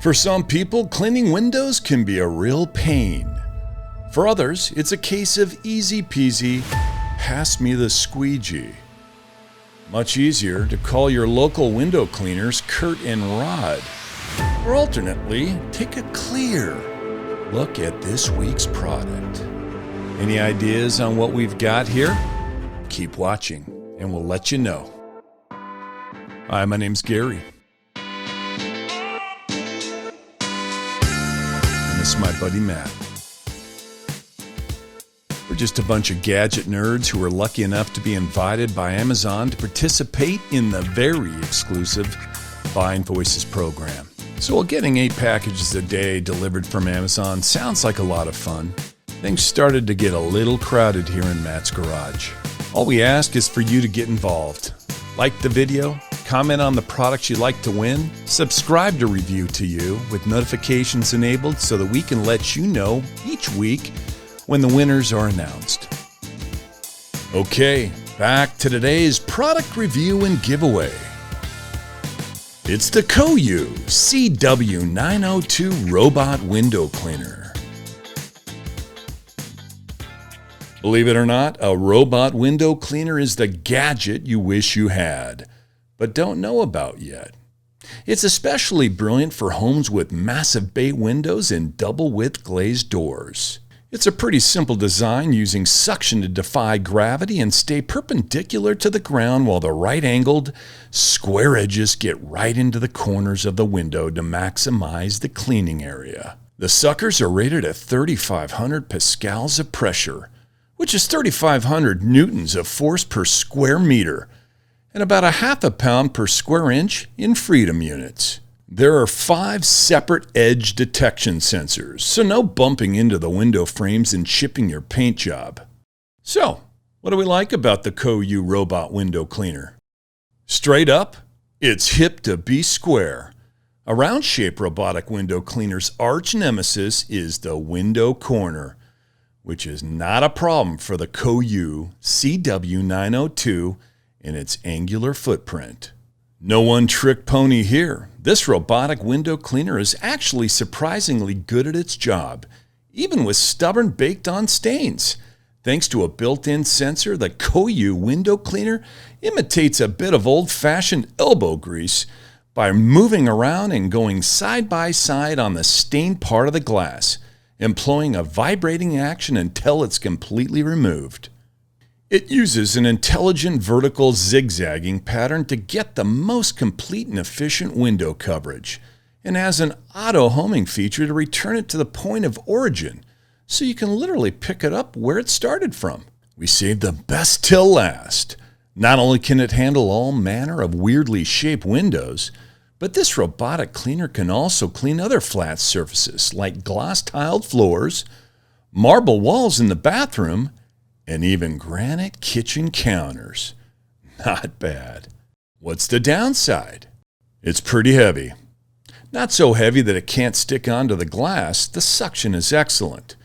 For some people, cleaning windows can be a real pain. For others, it's a case of easy peasy, pass me the squeegee. Much easier to call your local window cleaners Kurt and Rod. Or alternately, take a clear look at this week's product. Any ideas on what we've got here? Keep watching and we'll let you know. Hi, my name's Gary. And this is my buddy Matt. We're just a bunch of gadget nerds who are lucky enough to be invited by Amazon to participate in the very exclusive Buying Voices program. So while getting 8 packages a day delivered from Amazon sounds like a lot of fun, things started to get a little crowded here in Matt's garage. All we ask is for you to get involved. Like the video, comment on the products you'd like to win, subscribe to Review to You with notifications enabled so that we can let you know each week when the winners are announced. Okay, back to today's product review and giveaway. It's the COAYU CW902 Robot Window Cleaner. Believe it or not, a robot window cleaner is the gadget you wish you had, but don't know about yet. It's especially brilliant for homes with massive bay windows and double-width glazed doors. It's a pretty simple design using suction to defy gravity and stay perpendicular to the ground while the right-angled, square edges get right into the corners of the window to maximize the cleaning area. The suckers are rated at 3,500 pascals of pressure, which is 3,500 newtons of force per square meter, and about a half a pound per square inch in freedom units. There are 5 separate edge detection sensors, so no bumping into the window frames and chipping your paint job. So, what do we like about the COAYU Robot Window Cleaner? Straight up, it's hip to be square. A round-shaped robotic window cleaner's arch nemesis is the window corner, which is not a problem for the COAYU CW902 in its angular footprint. No one-trick pony here. This robotic window cleaner is actually surprisingly good at its job, even with stubborn baked-on stains. Thanks to a built-in sensor, the COAYU window cleaner imitates a bit of old-fashioned elbow grease by moving around and going side by side on the stained part of the glass, employing a vibrating action until it's completely removed. It uses an intelligent vertical zigzagging pattern to get the most complete and efficient window coverage, and has an auto-homing feature to return it to the point of origin, so you can literally pick it up where it started from. We saved the best till last. Not only can it handle all manner of weirdly shaped windows, but this robotic cleaner can also clean other flat surfaces like gloss-tiled floors, marble walls in the bathroom, and even granite kitchen counters. Not bad. What's the downside? It's pretty heavy. Not so heavy that it can't stick onto the glass, the suction is excellent.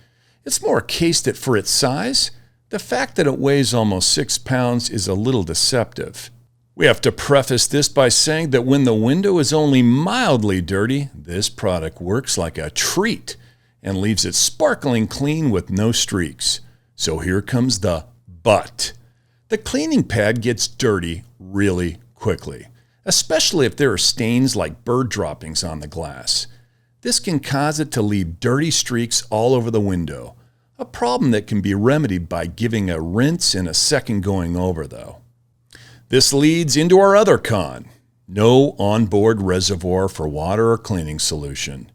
It's more a case that for its size, the fact that it weighs almost 6 pounds is a little deceptive. We have to preface this by saying that when the window is only mildly dirty, this product works like a treat and leaves it sparkling clean with no streaks. So here comes the but. The cleaning pad gets dirty really quickly, especially if there are stains like bird droppings on the glass. This can cause it to leave dirty streaks all over the window, a problem that can be remedied by giving a rinse and a second going over though. This leads into our other con: no onboard reservoir for water or cleaning solution.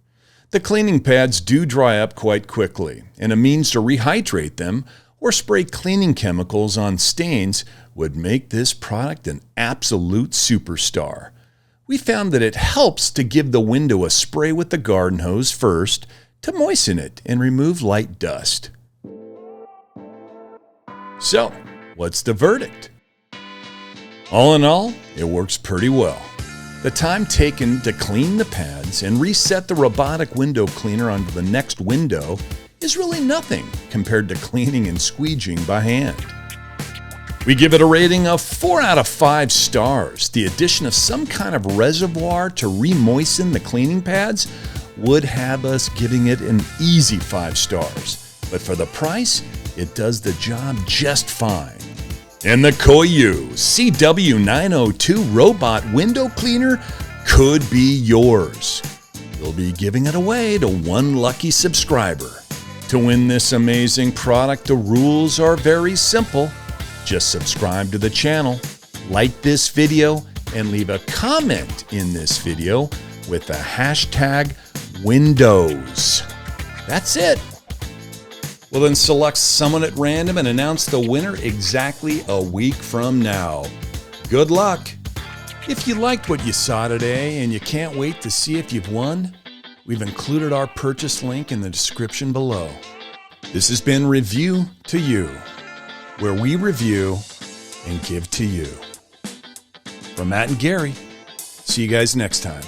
The cleaning pads do dry up quite quickly, and a means to rehydrate them or spray cleaning chemicals on stains would make this product an absolute superstar. We found that it helps to give the window a spray with the garden hose first to moisten it and remove light dust. So, what's the verdict? All in all, it works pretty well. The time taken to clean the pads and reset the robotic window cleaner onto the next window is really nothing compared to cleaning and squeegeeing by hand. We give it a rating of 4 out of 5 stars. The addition of some kind of reservoir to re-moisten the cleaning pads would have us giving it an easy 5 stars, but for the price, it does the job just fine. And the COAYU CW902 Robot Window Cleaner could be yours. We'll be giving it away to one lucky subscriber. To win this amazing product, the rules are very simple. Just subscribe to the channel, like this video, and leave a comment in this video with the hashtag Windows. That's it. We'll then select someone at random and announce the winner exactly a week from now. Good luck! If you liked what you saw today and you can't wait to see if you've won, we've included our purchase link in the description below. This has been Review to You, where we review and give to you. From Matt and Gary, see you guys next time.